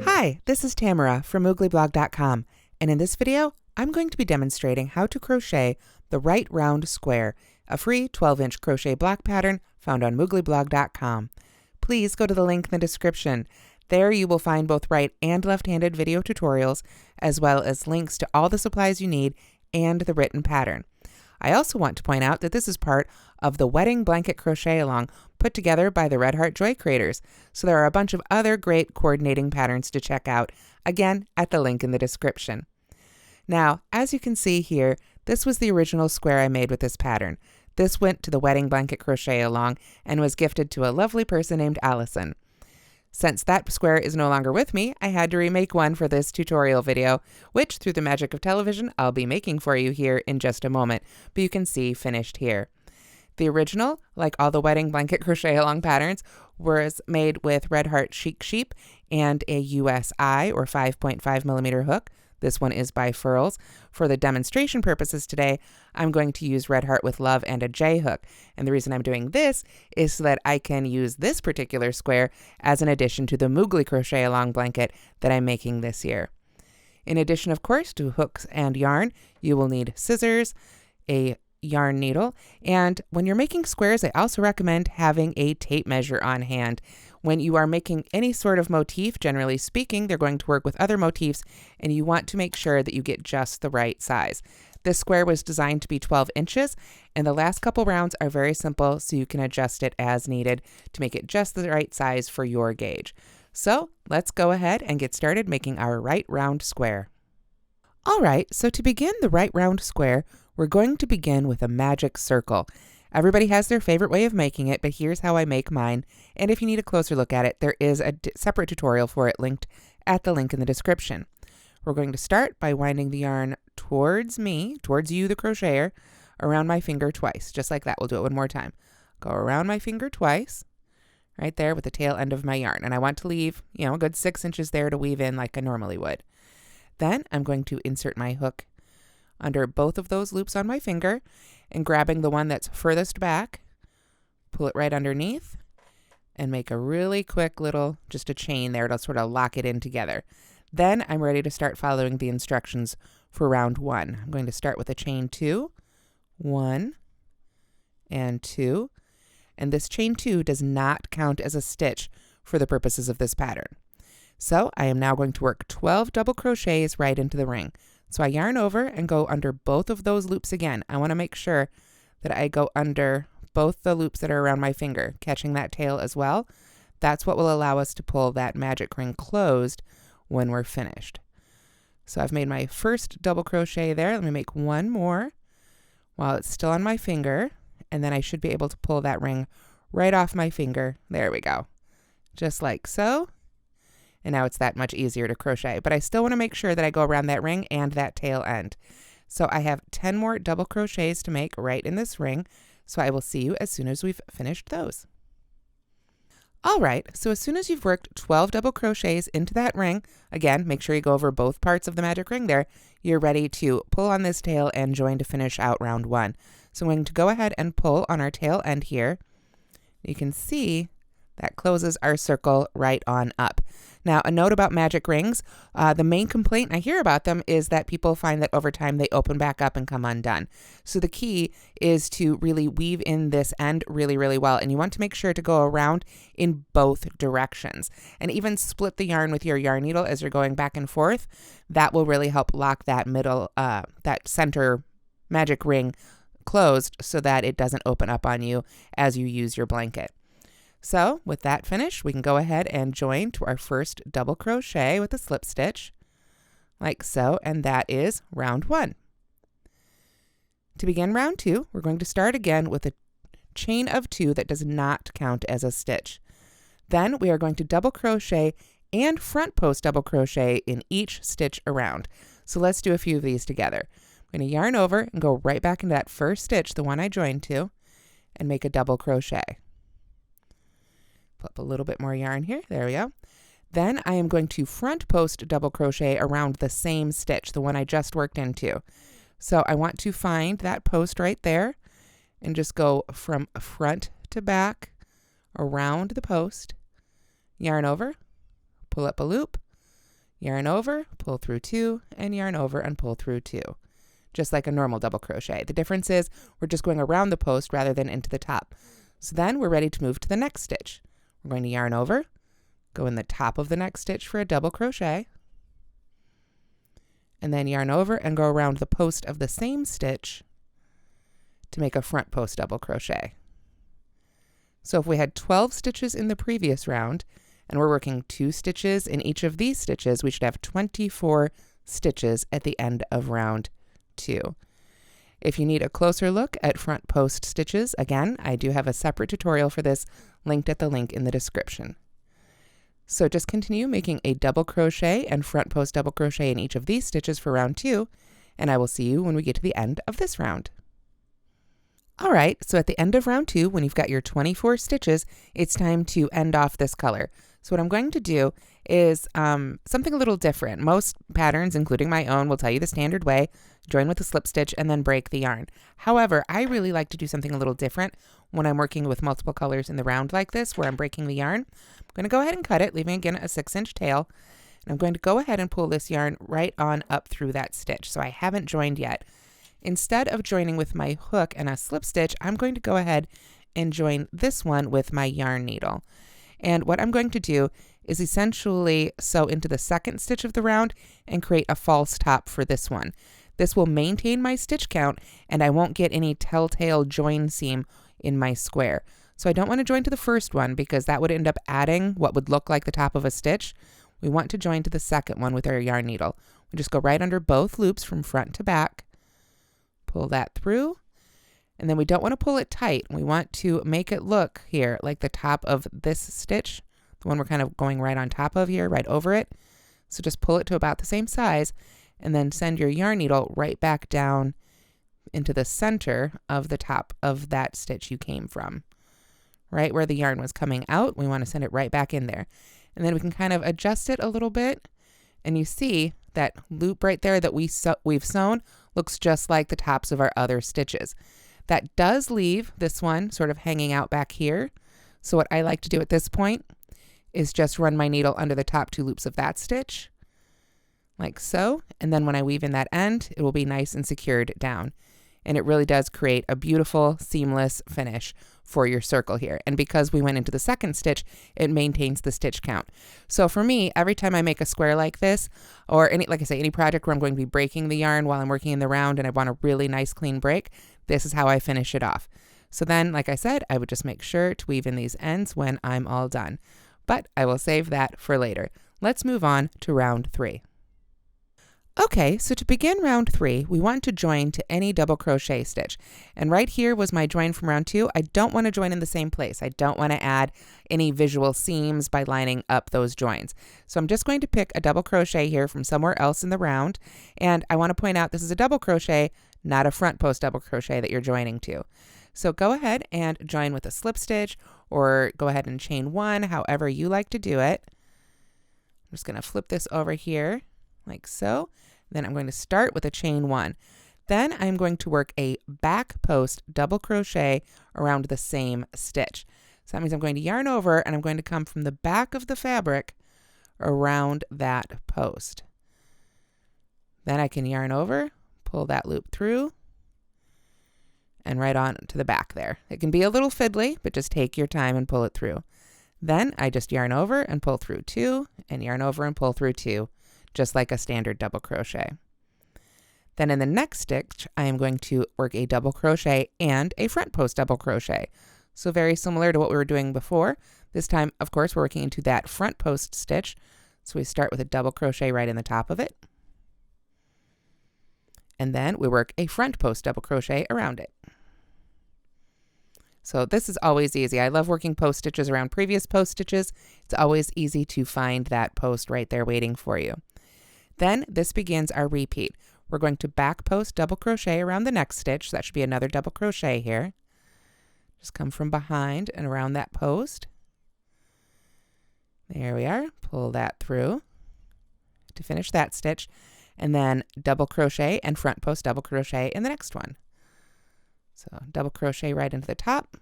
Hi, this is Tamara from mooglyblog.com, and in this video, I'm going to be demonstrating how to crochet the right round square, a free 12-inch crochet block pattern found on mooglyblog.com. Please go to the link in the description. There you will find both right and left-handed video tutorials, as well as links to all the supplies you need and the written pattern. I also want to point out that this is part of the Wedding Blanket Crochet Along put together by the Red Heart Joy creators, so there are a bunch of other great coordinating patterns to check out, again at the link in the description. Now, as you can see here, this was the original square I made with this pattern. This went to the Wedding Blanket Crochet Along and was gifted to a lovely person named Allison. Since that square is no longer with me, I had to remake one for this tutorial video, which through the magic of television, I'll be making for you here in just a moment, but you can see finished here. The original, like all the Wedding Blanket Crochet Along patterns, was made with Red Heart Chic Sheep and a USI or 5.5mm hook. This one is by Furls. For the demonstration purposes today, I'm going to use Red Heart with Love and a J hook. And the reason I'm doing this is so that I can use this particular square as an addition to the Moogly Crochet Along blanket that I'm making this year. In addition, of course, to hooks and yarn, you will need scissors, a yarn needle, and when you're making squares, I also recommend having a tape measure on hand. When you are making any sort of motif, generally speaking, they're going to work with other motifs, and you want to make sure that you get just the right size. This square was designed to be 12 inches, and the last couple rounds are very simple, so you can adjust it as needed to make it just the right size for your gauge. So let's go ahead and get started making our right round square. All right, so to begin the right round square, we're going to begin with a magic circle. Everybody has their favorite way of making it, but here's how I make mine. And if you need a closer look at it, there is a separate tutorial for it linked at the link in the description. We're going to start by winding the yarn towards me, towards you, the crocheter, around my finger twice. Just like that. We'll do it one more time. Go around my finger twice, right there with the tail end of my yarn. And I want to leave, a good 6 inches there to weave in like I normally would. Then I'm going to insert my hook under both of those loops on my finger and grabbing the one that's furthest back, pull it right underneath and make a really quick little, just a chain there to sort of lock it in together. Then I'm ready to start following the instructions for round 1. I'm going to start with a chain 2, 1 and 2, and this chain 2 does not count as a stitch for the purposes of this pattern. So I am now going to work 12 double crochets right into the ring. So I yarn over and go under both of those loops again. I want to make sure that I go under both the loops that are around my finger, catching that tail as well. That's what will allow us to pull that magic ring closed when we're finished. So I've made my first double crochet there. Let me make one more while it's still on my finger, and then I should be able to pull that ring right off my finger. There we go. Just like so. And now it's that much easier to crochet, but I still want to make sure that I go around that ring and that tail end. So I have 10 more double crochets to make right in this ring, so I will see you as soon as we've finished those. All right, so as soon as you've worked 12 double crochets into that ring, again, make sure you go over both parts of the magic ring there, you're ready to pull on this tail and join to finish out round 1. So I'm going to go ahead and pull on our tail end here. You can see that closes our circle right on up. Now, a note about magic rings. The main complaint I hear about them is that people find that over time they open back up and come undone. So the key is to really weave in this end really, really well. And you want to make sure to go around in both directions. And even split the yarn with your yarn needle as you're going back and forth. That will really help lock that middle, that center magic ring closed so that it doesn't open up on you as you use your blanket. So with that finished, we can go ahead and join to our first double crochet with a slip stitch, like so, and that is round 1. To begin round 2, we're going to start again with a chain of 2 that does not count as a stitch. Then we are going to double crochet and front post double crochet in each stitch around. So let's do a few of these together. I'm going to yarn over and go right back into that first stitch, the one I joined to, and make a double crochet. Put up a little bit more yarn here. There we go. Then I am going to front post double crochet around the same stitch, the one I just worked into. So I want to find that post right there and just go from front to back around the post, yarn over, pull up a loop, yarn over, pull through 2, and yarn over and pull through 2, just like a normal double crochet. The difference is we're just going around the post rather than into the top. So then we're ready to move to the next stitch. We're going to yarn over, go in the top of the next stitch for a double crochet, and then yarn over and go around the post of the same stitch to make a front post double crochet. So if we had 12 stitches in the previous round, and we're working 2 stitches in each of these stitches, we should have 24 stitches at the end of round 2. If you need a closer look at front post stitches, again, I do have a separate tutorial for this linked at the link in the description. So just continue making a double crochet and front post double crochet in each of these stitches for round 2, and I will see you when we get to the end of this round. All right, so at the end of round 2, when you've got your 24 stitches, it's time to end off this color. So what I'm going to do is something a little different. Most patterns, including my own, will tell you the standard way, join with a slip stitch and then break the yarn. However, I really like to do something a little different when I'm working with multiple colors in the round like this, where I'm breaking the yarn. I'm going to go ahead and cut it, leaving again a 6-inch tail. And I'm going to go ahead and pull this yarn right on up through that stitch. So I haven't joined yet. Instead of joining with my hook and a slip stitch, I'm going to go ahead and join this one with my yarn needle. And what I'm going to do is essentially sew into the second stitch of the round and create a false top for this one. This will maintain my stitch count, and I won't get any telltale join seam in my square. So I don't want to join to the first one because that would end up adding what would look like the top of a stitch. We want to join to the second one with our yarn needle. We just go right under both loops from front to back, pull that through, and then we don't want to pull it tight. We want to make it look here like the top of this stitch, the one we're kind of going right on top of here, right over it. So just pull it to about the same size, and then send your yarn needle right back down into the center of the top of that stitch you came from. Right where the yarn was coming out, we want to send it right back in there. And then we can kind of adjust it a little bit, and you see that loop right there that we've sewn looks just like the tops of our other stitches. That does leave this one sort of hanging out back here. So what I like to do at this point is just run my needle under the top 2 loops of that stitch, like so. And then when I weave in that end, it will be nice and secured down. And it really does create a beautiful, seamless finish for your circle here. And because we went into the second stitch, it maintains the stitch count. So for me, every time I make a square like this, or like I say, any project where I'm going to be breaking the yarn while I'm working in the round and I want a really nice clean break, this is how I finish it off. So then, like I said, I would just make sure to weave in these ends when I'm all done. But I will save that for later. Let's move on to round 3. Okay, so to begin round 3, we want to join to any double crochet stitch. And right here was my join from round 2. I don't want to join in the same place. I don't want to add any visual seams by lining up those joins. So I'm just going to pick a double crochet here from somewhere else in the round. And I want to point out this is a double crochet, not a front post double crochet that you're joining to. So go ahead and join with a slip stitch, or go ahead and chain 1, however you like to do it. I'm just going to flip this over here like so. Then I'm going to start with a chain 1. Then I'm going to work a back post double crochet around the same stitch. So that means I'm going to yarn over and I'm going to come from the back of the fabric around that post. Then I can yarn over, pull that loop through, and right on to the back there. It can be a little fiddly, but just take your time and pull it through. Then I just yarn over and pull through 2, and yarn over and pull through 2. Just like a standard double crochet. Then in the next stitch, I am going to work a double crochet and a front post double crochet. So very similar to what we were doing before. This time, of course, we're working into that front post stitch. So we start with a double crochet right in the top of it. And then we work a front post double crochet around it. So this is always easy. I love working post stitches around previous post stitches. It's always easy to find that post right there waiting for you. Then this begins our repeat. We're going to back post double crochet around the next stitch. So that should be another double crochet here. Just come from behind and around that post. There we are. Pull that through to finish that stitch. And then double crochet and front post double crochet in the next one. So double crochet right into the top.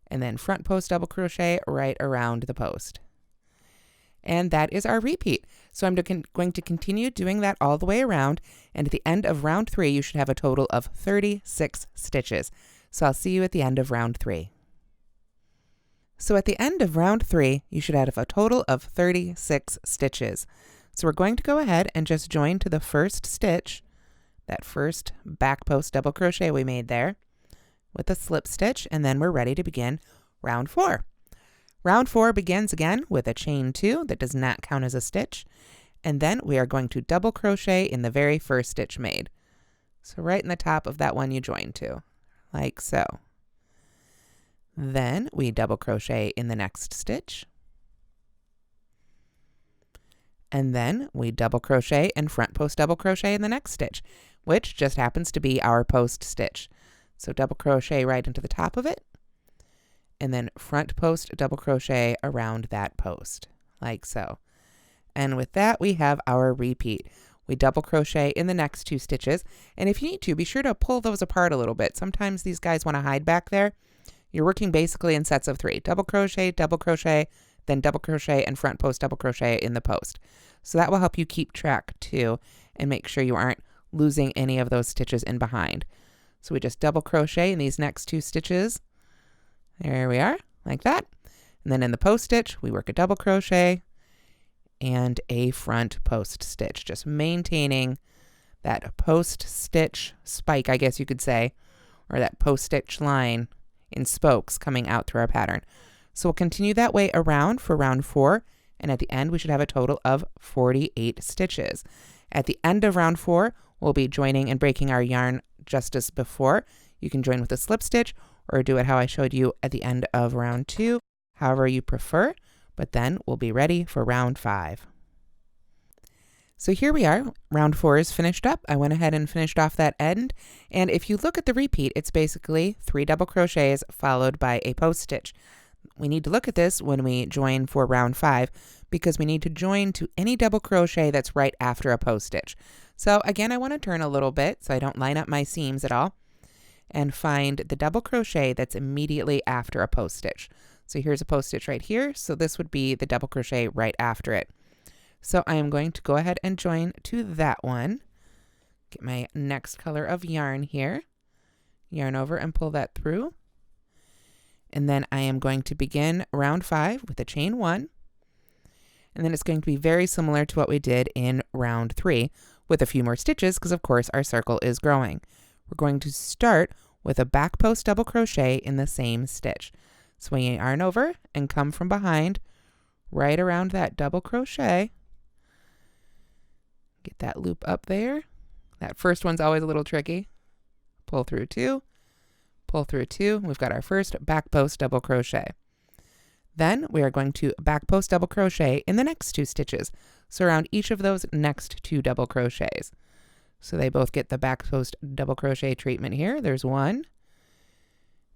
and then front post double crochet right around the post. And that is our repeat. So I'm going to continue doing that all the way around, and at the end of round 3 you should have a total of 36 stitches. So I'll see you at the end of round 3. So at the end of round 3 you should have a total of 36 stitches. So we're going to go ahead and just join to the first stitch, that first back post double crochet we made there, with a slip stitch, and then we're ready to begin round 4. Round 4 begins again with a chain 2 that does not count as a stitch, and then we are going to double crochet in the very first stitch made. So right in the top of that one you join to, like so. Then we double crochet in the next stitch, and then we double crochet and front post double crochet in the next stitch, which just happens to be our post stitch. So double crochet right into the top of it, and then front post double crochet around that post, like so. And with that we have our repeat. We double crochet in the next 2 stitches, and if you need to, be sure to pull those apart a little bit. Sometimes these guys want to hide back there. You're working basically in sets of 3. Double crochet, then double crochet and front post double crochet in the post. So that will help you keep track too, and make sure you aren't losing any of those stitches in behind. So we just double crochet in these next 2 stitches. There we are, like that. And then in the post stitch, we work a double crochet and a front post stitch, just maintaining that post stitch spike, I guess you could say, or that post stitch line in spokes coming out through our pattern. So we'll continue that way around for round 4, and at the end we should have a total of 48 stitches. At the end of round 4, we'll be joining and breaking our yarn just as before. You can join with a slip stitch or do it how I showed you at the end of round 2, however you prefer, but then we'll be ready for round 5. So here we are, round 4 is finished up. I went ahead and finished off that end, and if you look at the repeat, it's basically 3 double crochets followed by a post stitch. We need to look at this when we join for round 5, because we need to join to any double crochet that's right after a post stitch. So again, I want to turn a little bit so I don't line up my seams at all, and find the double crochet that's immediately after a post stitch. So here's a post stitch right here, so this would be the double crochet right after it. So I am going to go ahead and join to that one. Get my next color of yarn here, yarn over and pull that through. And then I am going to begin round 5 with a chain 1. And then it's going to be very similar to what we did in round 3 with a few more stitches, because of course our circle is growing. We're going to start with a back post double crochet in the same stitch. Swing your yarn over and come from behind right around that double crochet. Get that loop up there. That first one's always a little tricky. Pull through 2, pull through 2. We've got our first back post double crochet. Then we are going to back post double crochet in the next 2 stitches. So around each of those next 2 double crochets. So they both get the back post double crochet treatment here. There's 1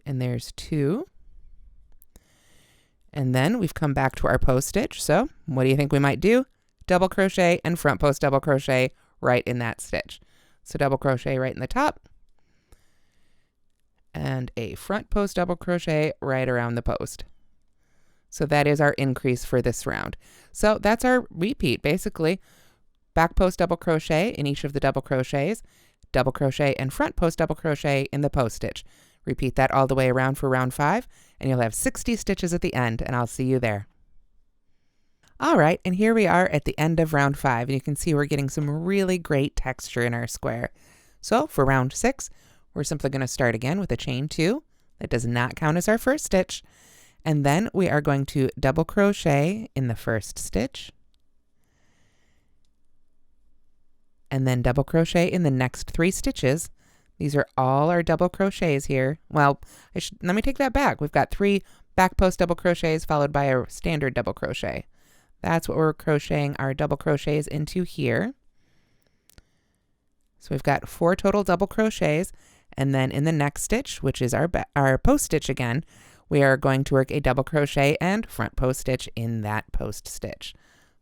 and there's 2. And then we've come back to our post stitch. So what do you think we might do? Double crochet and front post double crochet right in that stitch. So double crochet right in the top and a front post double crochet right around the post. So that is our increase for this round. So that's our repeat, basically. Back post double crochet in each of the double crochets, double crochet and front post double crochet in the post stitch. Repeat that all the way around for round 5, and you'll have 60 stitches at the end, and I'll see you there. All right, and here we are at the end of round 5, and you can see we're getting some really great texture in our square. So for round 6, we're simply going to start again with a chain 2. That does not count as our first stitch. And then we are going to double crochet in the first stitch, and then double crochet in the next 3 stitches. These are all our double crochets here. Well, let me take that back. We've got 3 back post double crochets followed by a standard double crochet. That's what we're crocheting our double crochets into here. So we've got 4 total double crochets, and then in the next stitch, which is our post stitch again, we are going to work a double crochet and front post stitch in that post stitch.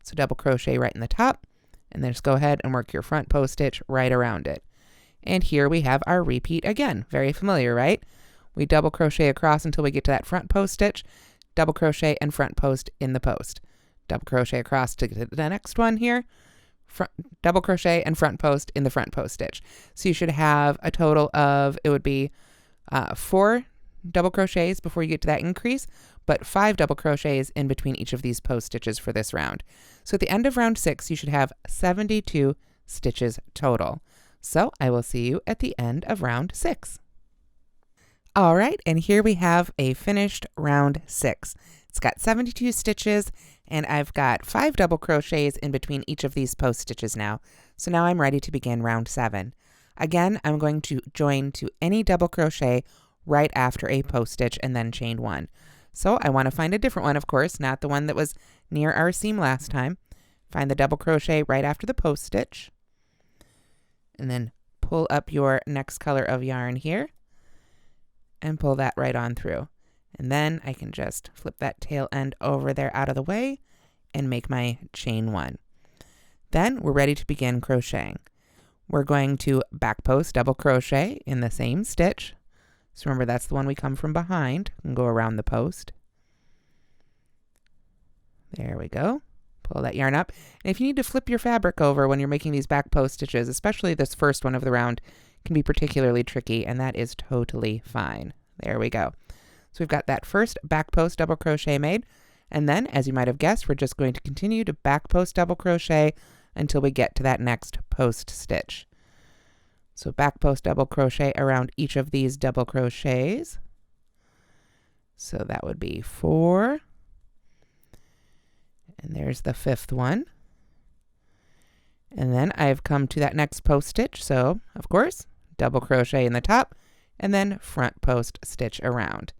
So double crochet right in the top, and then just go ahead and work your front post stitch right around it. And here we have our repeat again. Very familiar, right? We double crochet across until we get to that front post stitch, double crochet and front post in the post. Double crochet across to get to the next one here, double crochet and front post in the front post stitch. So you should have a total of, it would be 4 double crochets before you get to that increase, but 5 double crochets in between each of these post stitches for this round. So at the end of round 6, you should have 72 stitches total. So I will see you at the end of round 6. All right, and here we have a finished round 6. It's got 72 stitches, and I've got 5 double crochets in between each of these post stitches now. So now I'm ready to begin round 7. Again, I'm going to join to any double crochet right after a post stitch and then chain 1. So I want to find a different one, of course, not the one that was near our seam last time. Find the double crochet right after the post stitch, and then pull up your next color of yarn here and pull that right on through. And then I can just flip that tail end over there out of the way and make my chain 1. Then we're ready to begin crocheting. We're going to back post double crochet in the same stitch. So remember, that's the one we come from behind and go around the post. There we go. Pull that yarn up. And if you need to flip your fabric over when you're making these back post stitches, especially this first one of the round, can be particularly tricky, and that is totally fine. There we go. So we've got that first back post double crochet made, and then, as you might have guessed, we're just going to continue to back post double crochet until we get to that next post stitch. So back post double crochet around each of these double crochets. So that would be 4. And there's the 5th one. And then I've come to that next post stitch. So, of course, double crochet in the top and then front post stitch around.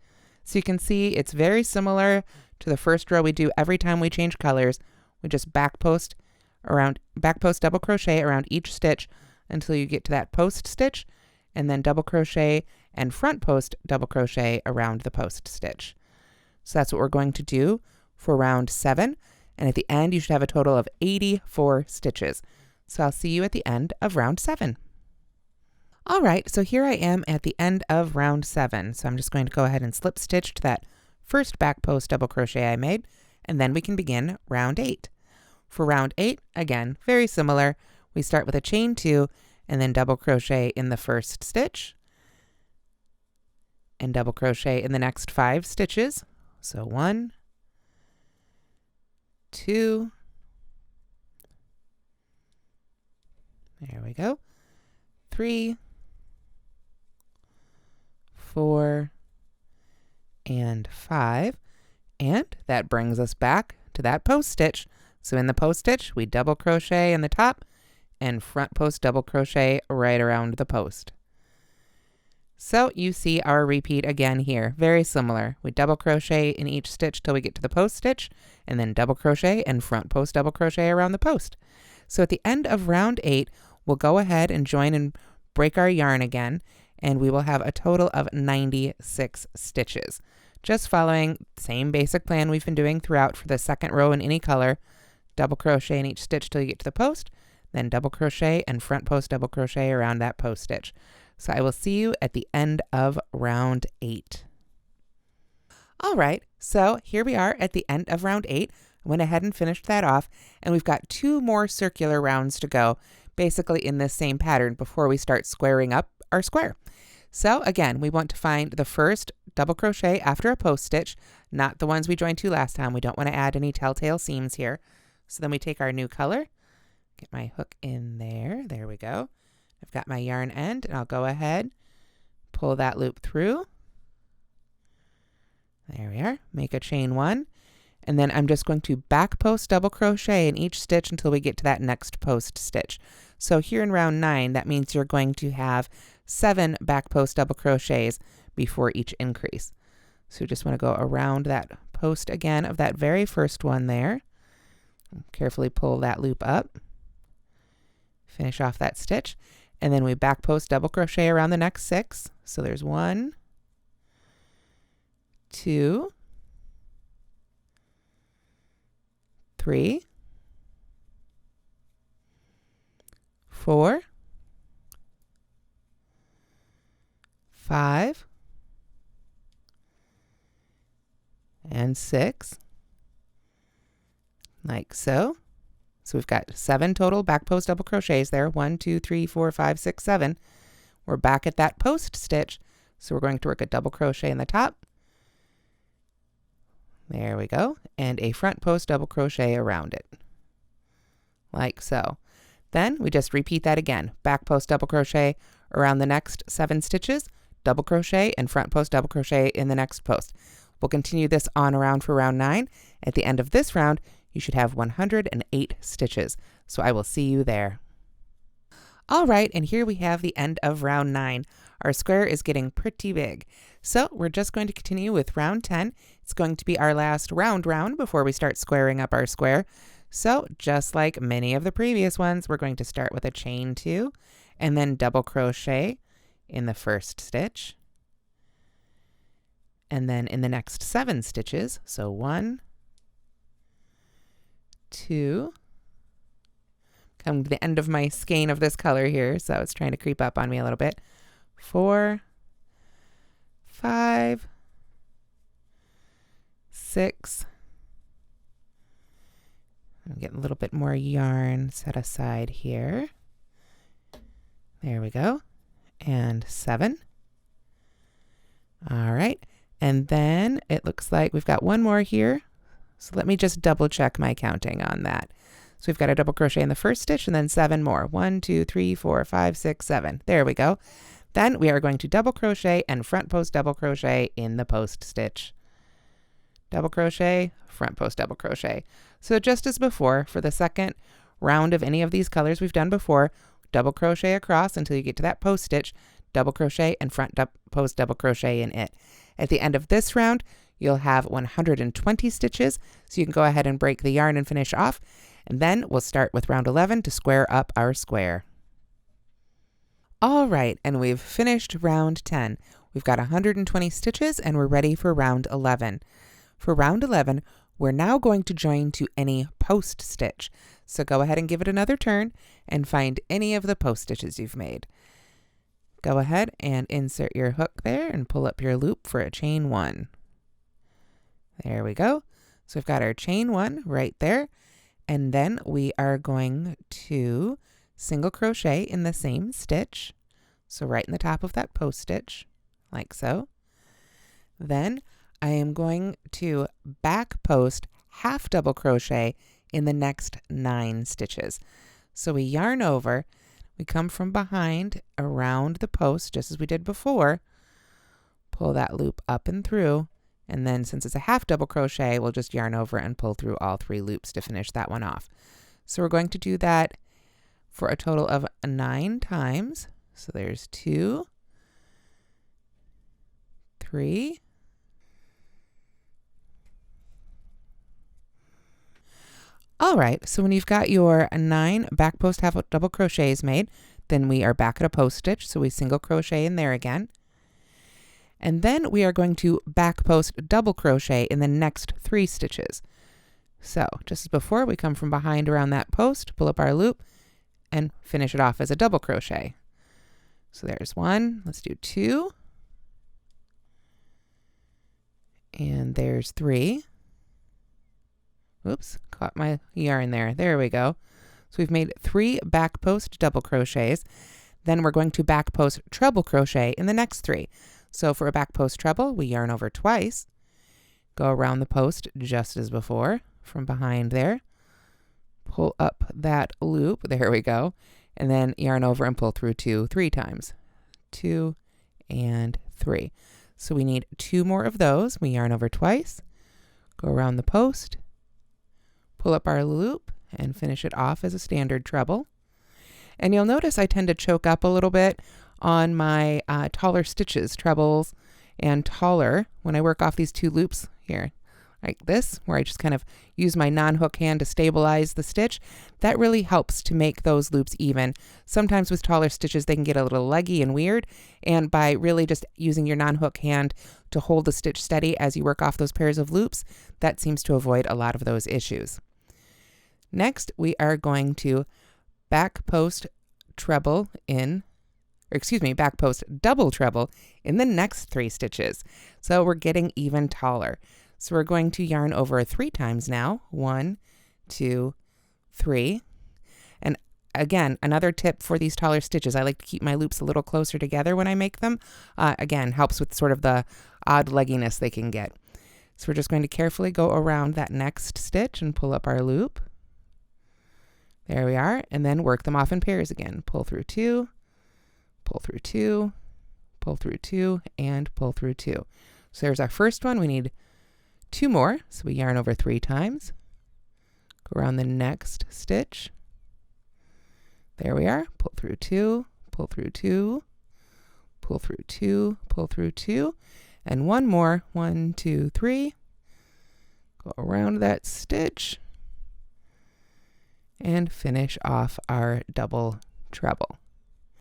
So you can see it's very similar to the first row we do every time we change colors. We just back post double crochet around each stitch until you get to that post stitch, and then double crochet and front post double crochet around the post stitch. So that's what we're going to do for round 7, and at the end you should have a total of 84 stitches. So I'll see you at the end of round 7. All right, so here I am at the end of round 7. So I'm just going to go ahead and slip stitch to that first back post double crochet I made, and then we can begin round 8. For round 8, again, very similar. We start with a chain 2 and then double crochet in the first stitch and double crochet in the next 5 stitches. So 1, 2, there we go, 3, 4, and 5, and that brings us back to that post stitch. So in the post stitch, we double crochet in the top and front post double crochet right around the post. So you see our repeat again here, very similar. We double crochet in each stitch till we get to the post stitch, and then double crochet and front post double crochet around the post. So at the end of round 8, we'll go ahead and join and break our yarn again, and we will have a total of 96 stitches. Just following the same basic plan we've been doing throughout for the second row in any color. Double crochet in each stitch till you get to the post, then double crochet and front post double crochet around that post stitch. So I will see you at the end of round 8. All right, so here we are at the end of round 8. I went ahead and finished that off, and we've got 2 more circular rounds to go, basically in this same pattern before we start squaring up our square. So again, we want to find the first double crochet after a post stitch, not the ones we joined to last time. We don't want to add any telltale seams here. So then we take our new color, get my hook in there, there we go. I've got my yarn end, and I'll go ahead, pull that loop through. There we are, make a chain 1, and then I'm just going to back post double crochet in each stitch until we get to that next post stitch. So here in round 9, that means you're going to have 7 back post double crochets before each increase. So you just want to go around that post again of that very first one there. Carefully pull that loop up, finish off that stitch, and then we back post double crochet around the next 6. So there's 1, 2, 3, 4, 5, and 6, like so. So we've got 7 total back post double crochets there. 1, 2, 3, 4, 5, 6, 7. We're back at that post stitch, so we're going to work a double crochet in the top. There we go, and a front post double crochet around it, like so. Then we just repeat that again. Back post double crochet around the next 7 stitches, double crochet, and front post double crochet in the next post. We'll continue this on around for round 9. At the end of this round, you should have 108 stitches. So I will see you there. All right, and here we have the end of round 9. Our square is getting pretty big. So we're just going to continue with round 10. It's going to be our last round before we start squaring up our square. So just like many of the previous ones, we're going to start with a chain 2 and then double crochet in the first stitch. And then in the next 7 stitches, so 1, 2, come to the end of my skein of this color here, so it's trying to creep up on me a little bit. 4, 5, 6. I'm getting a little bit more yarn set aside here. There we go. And 7. All right. And then it looks like we've got one more here. So let me just double check my counting on that. So we've got a double crochet in the first stitch and then 7 more. 1, 2, 3, 4, 5, 6, 7. There we go. Then we are going to double crochet and front post double crochet in the post stitch. Double crochet, front post double crochet. So just as before, for the second round of any of these colors we've done before, double crochet across until you get to that post stitch, double crochet and front post double crochet in it. At the end of this round, you'll have 120 stitches, so you can go ahead and break the yarn and finish off. And then we'll start with round 11 to square up our square. All right, and we've finished round 10. We've got 120 stitches and we're ready for round 11. For round 11, we're now going to join to any post stitch. So go ahead and give it another turn and find any of the post stitches you've made. Go ahead and insert your hook there and pull up your loop for a chain 1. There we go. So we've got our chain 1 right there. And then we are going to single crochet in the same stitch. So right in the top of that post stitch, like so. Then I am going to back post half double crochet in the next 9 stitches. So we yarn over, we come from behind around the post just as we did before, pull that loop up and through, and then since it's a half double crochet, we'll just yarn over and pull through all 3 loops to finish that one off. So we're going to do that for a total of 9 times. So there's 2, 3, all right, so when you've got your 9 back post half double crochets made, then we are back at a post stitch, so we single crochet in there again. And then we are going to back post double crochet in the next 3 stitches. So just as before, we come from behind around that post, pull up our loop, and finish it off as a double crochet. So there's 1, let's do 2, and there's 3. Oops, caught my yarn there. There we go. So we've made 3 back post double crochets. Then we're going to back post treble crochet in the next 3. So for a back post treble, we yarn over twice, go around the post just as before, from behind there, pull up that loop, there we go, and then yarn over and pull through 2 3 times. 2 and 3. So we need 2 more of those. We yarn over twice, go around the post, pull up our loop, and finish it off as a standard treble. And you'll notice I tend to choke up a little bit on my taller stitches, trebles and taller, when I work off these 2 loops here, like this, where I just kind of use my non-hook hand to stabilize the stitch. That really helps to make those loops even. Sometimes with taller stitches, they can get a little leggy and weird, and by really just using your non-hook hand to hold the stitch steady as you work off those pairs of loops, that seems to avoid a lot of those issues. Next, we are going to back post treble in, or excuse me, back post double treble in the next 3 stitches. So we're getting even taller. So we're going to yarn over 3 times now. 1, 2, 3. And again, another tip for these taller stitches, I like to keep my loops a little closer together when I make them. Again, helps with sort of the odd legginess they can get. So we're just going to carefully go around that next stitch and pull up our loop. There we are, and then work them off in pairs again. Pull through 2, pull through 2, pull through 2, and pull through 2. So there's our first one. We need 2 more, so we yarn over 3 times. Go around the next stitch. There we are. Pull through 2, pull through 2, pull through 2, pull through 2, and one more. 1, 2, 3. Go around that stitch and finish off our double treble.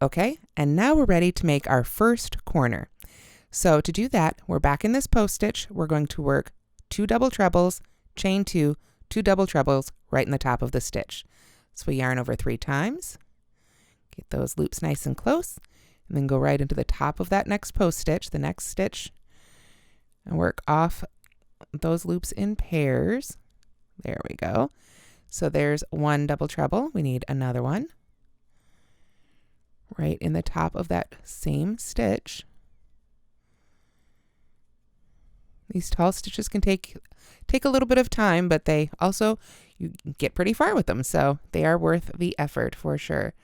Okay, and now we're ready to make our first corner. So to do that, we're back in this post stitch. We're going to work 2 double trebles, chain 2, 2 double trebles right in the top of the stitch. So we yarn over 3 times, get those loops nice and close, and then go right into the top of that next post stitch, the next stitch, and work off those loops in pairs. There we go. So there's 1 double treble. We need another one right in the top of that same stitch. These tall stitches can take a little bit of time, but they also, you get pretty far with them, so they are worth the effort for sure.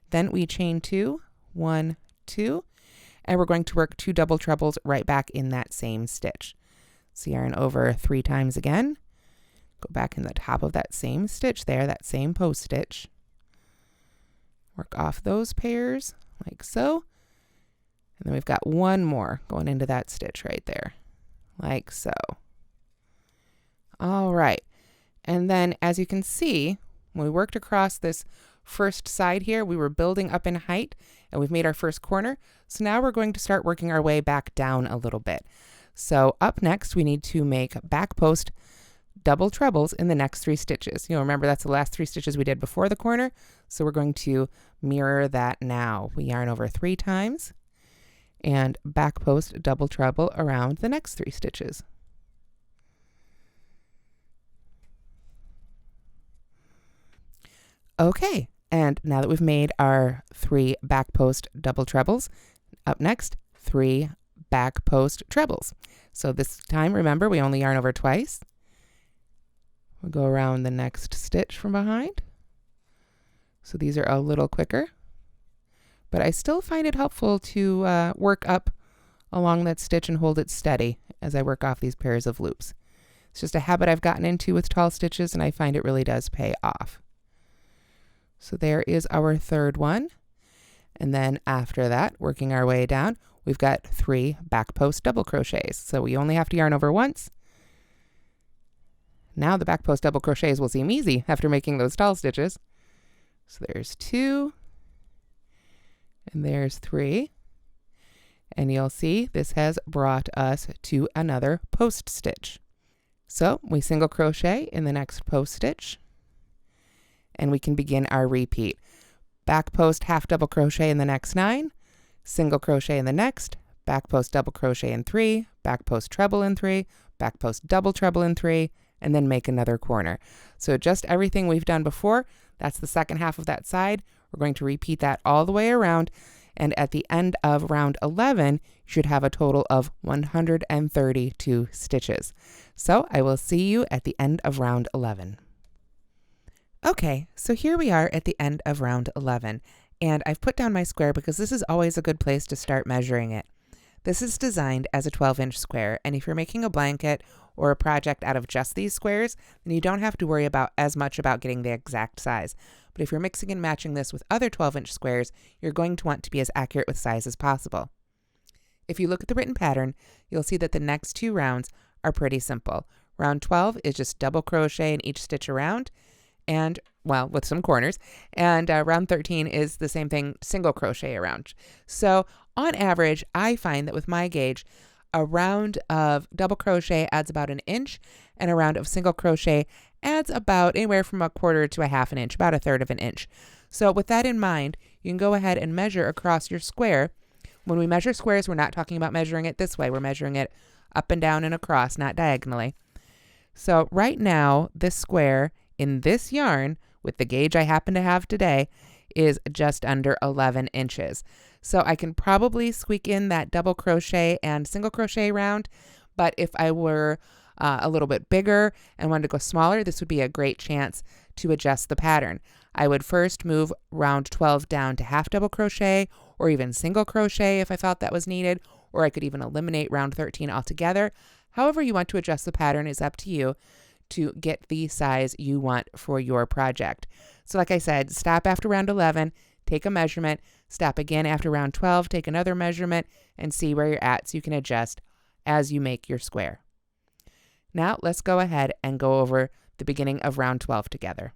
Then we chain 2, 1, 2, and we're going to work 2 double trebles right back in that same stitch. So yarn over 3 times again, go back in the top of that same stitch there, that same post stitch. Work off those pairs like so. And then we've got 1 more going into that stitch right there, like so. All right. And then as you can see, when we worked across this first side here, we were building up in height and we've made our first corner. So now we're going to start working our way back down a little bit. So up next, we need to make back post double trebles in the next 3 stitches. You'll remember that's the last 3 stitches we did before the corner. So we're going to mirror that now. We yarn over 3 times and back post double treble around the next 3 stitches. Okay, and now that we've made our 3 back post double trebles, up next, 3 back post trebles. So this time, remember, we only yarn over twice. We'll go around the next stitch from behind. So these are a little quicker, but I still find it helpful to work up along that stitch and hold it steady as I work off these pairs of loops. It's just a habit I've gotten into with tall stitches, and I find it really does pay off. So there is our 3rd one. And then after that, working our way down, we've got 3 back post double crochets. So we only have to yarn over once. Now the back post double crochets will seem easy after making those tall stitches. So there's 2, and there's 3. And you'll see this has brought us to another post stitch. So we single crochet in the next post stitch, and we can begin our repeat. Back post half double crochet in the next 9, single crochet in the next, back post double crochet in 3, back post treble in 3, back post double treble in 3, and then make another corner. So just everything we've done before, that's the second half of that side. We're going to repeat that all the way around, and at the end of round 11, you should have a total of 132 stitches. So I will see you at the end of round 11. Okay, so here we are at the end of round 11, and I've put down my square because this is always a good place to start measuring it. This is designed as a 12-inch square, and if you're making a blanket or a project out of just these squares, then you don't have to worry as much about getting the exact size. But if you're mixing and matching this with other 12-inch squares, you're going to want to be as accurate with size as possible. If you look at the written pattern, you'll see that the next 2 rounds are pretty simple. Round 12 is just double crochet in each stitch around, and, well, with some corners, and round 13 is the same thing, single crochet around. So on average, I find that with my gauge, a round of double crochet adds about 1 inch, and a round of single crochet adds about anywhere from 1/4 to 1/2 inch, about 1/3 of an inch. So with that in mind, you can go ahead and measure across your square. When we measure squares, we're not talking about measuring it this way. We're measuring it up and down and across, not diagonally. So right now, this square in this yarn, with the gauge I happen to have today, is just under 11 inches. So I can probably squeak in that double crochet and single crochet round, but if I were a little bit bigger and wanted to go smaller, this would be a great chance to adjust the pattern. I would first move round 12 down to half double crochet or even single crochet if I felt that was needed, or I could even eliminate round 13 altogether. However you want to adjust the pattern is up to you to get the size you want for your project. So like I said, stop after round 11, take a measurement, stop again after round 12, take another measurement, and see where you're at so you can adjust as you make your square. Now let's go ahead and go over the beginning of round 12 together.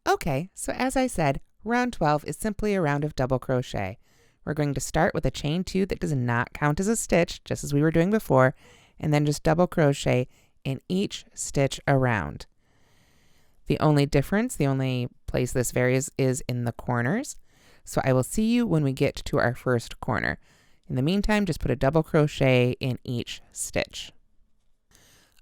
Okay, so as I said, round 12 is simply a round of double crochet. We're going to start with a chain 2 that does not count as a stitch, just as we were doing before, and then just double crochet in each stitch around. The only difference, the only place this varies is in the corners. So I will see you when we get to our first corner. In the meantime, just put a double crochet in each stitch.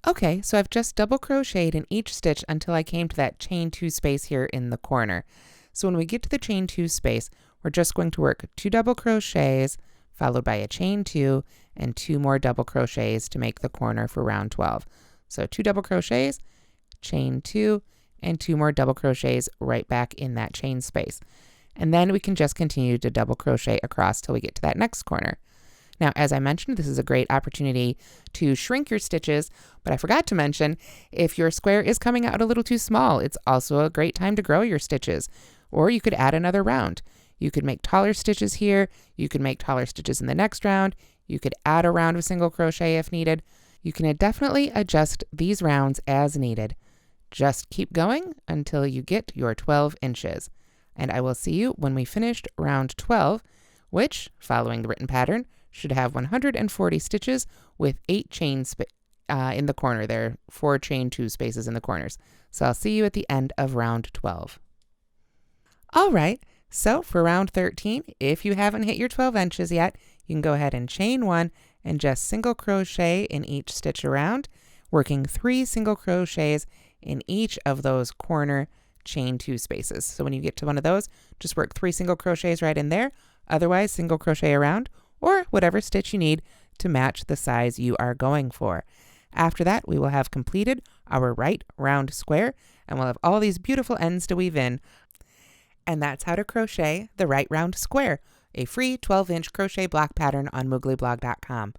Okay, so I've just double crocheted in each stitch until I came to that chain 2 space here in the corner. So when we get to the chain 2 space, we're just going to work 2 double crochets followed by a chain 2 and 2 more double crochets to make the corner for round 12. So 2 double crochets, chain 2, and 2 more double crochets right back in that chain space. And then we can just continue to double crochet across till we get to that next corner. Now, as I mentioned, this is a great opportunity to shrink your stitches, but I forgot to mention, if your square is coming out a little too small, it's also a great time to grow your stitches, or you could add another round. You could make taller stitches here, you could make taller stitches in the next round, you could add a round of single crochet if needed. You can definitely adjust these rounds as needed. Just keep going until you get your 12 inches. And I will see you when we finished round 12, which, following the written pattern, should have 140 stitches with 8 chains in the corner. There are 4 chain 2 spaces in the corners. So I'll see you at the end of round 12. All right, so for round 13, if you haven't hit your 12 inches yet, you can go ahead and chain 1 and just single crochet in each stitch around, working 3 single crochets in each of those corner chain 2 spaces. So when you get to one of those, just work 3 single crochets right in there, otherwise single crochet around, or whatever stitch you need to match the size you are going for. After that, we will have completed our right round square, and we'll have all these beautiful ends to weave in. And that's how to crochet the right round square, a free 12-inch crochet block pattern on mooglyblog.com.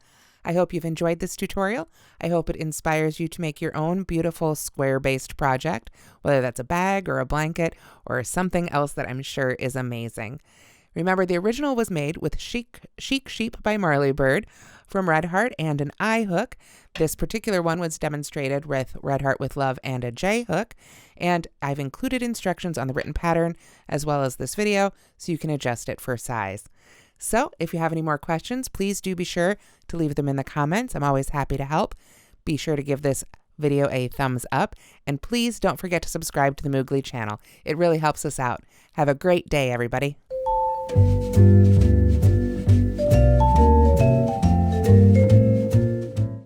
I hope you've enjoyed this tutorial. I hope it inspires you to make your own beautiful square-based project, whether that's a bag or a blanket or something else that I'm sure is amazing. Remember, the original was made with Chic Sheep by Marley Bird from Red Heart and an I hook. This particular one was demonstrated with Red Heart with Love and a J hook, and I've included instructions on the written pattern as well as this video so you can adjust it for size. So if you have any more questions, please do be sure to leave them in the comments. I'm always happy to help. Be sure to give this video a thumbs up, and please don't forget to subscribe to the Moogly channel. It really helps us out. Have a great day, everybody.